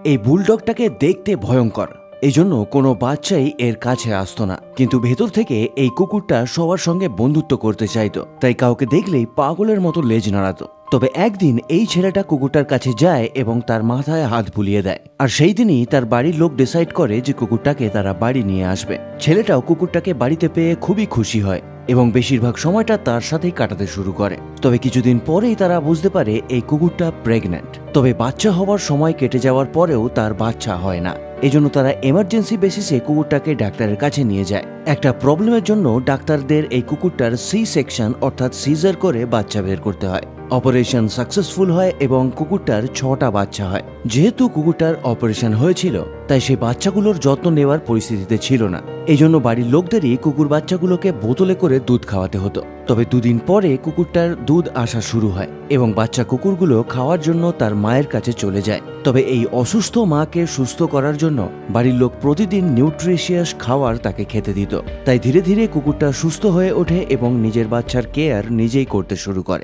এই বুলডগটাকে দেখতে ভয়ঙ্কর, এই জন্য কোনো বাচ্চাই এর কাছে আসতো না। কিন্তু ভেতর থেকে এই কুকুরটা সবার সঙ্গে বন্ধুত্ব করতে চাইতো, তাই কাউকে দেখলেই পাগলের মতো লেজ নাড়াতো। তবে একদিন এই ছেলেটা কুকুরটার কাছে যায় এবং তার মাথায় হাত বুলিয়ে দেয়। আর সেই দিনই তার বাড়ির লোক ডিসাইড করে যে কুকুরটাকে তারা বাড়ি নিয়ে আসবে। ছেলেটাও কুকুরটাকে বাড়িতে পেয়ে খুবই খুশি হয় এবং বেশিরভাগ সময়টা তার সাথেই কাটাতে শুরু করে। তবে কিছুদিন পরেই তারা বুঝতে পারে এই কুকুরটা প্রেগন্যান্ট। তবে বাচ্চা হওয়ার সময় কেটে যাওয়ার পরেও তার বাচ্চা হয় না। এজন্য তারা এমার্জেন্সি বেসিসে কুকুরটাকে ডাক্তারের কাছে নিয়ে যায়। একটা প্রবলেমের জন্য ডাক্তারদের এই কুকুরটার সি সেকশন অর্থাৎ সিজার করে বাচ্চা বের করতে হয়। অপারেশন সাকসেসফুল হয় এবং কুকুরটার 6টা বাচ্চা হয়। যেহেতু কুকুরটার অপারেশন হয়েছিল তাই সেই বাচ্চাগুলোর যত্ন নেওয়ার পরিস্থিতিতে ছিল না। এই জন্য বাড়ির লোকদেরই কুকুর বাচ্চাগুলোকে বোতলে করে দুধ খাওয়াতে হতো। তবে দুদিন পরে কুকুরটার দুধ আসা শুরু হয় এবং বাচ্চা কুকুরগুলো খাওয়ার জন্য তার মায়ের কাছে চলে যায়। তবে এই অসুস্থ মাকে সুস্থ করার জন্য বাড়ির লোক প্রতিদিন নিউট্রিশিয়াস খাবার তাকে খেতে দিত। তাই ধীরে ধীরে কুকুরটা সুস্থ হয়ে ওঠে এবং নিজের বাচ্চার কেয়ার নিজেই করতে শুরু করে।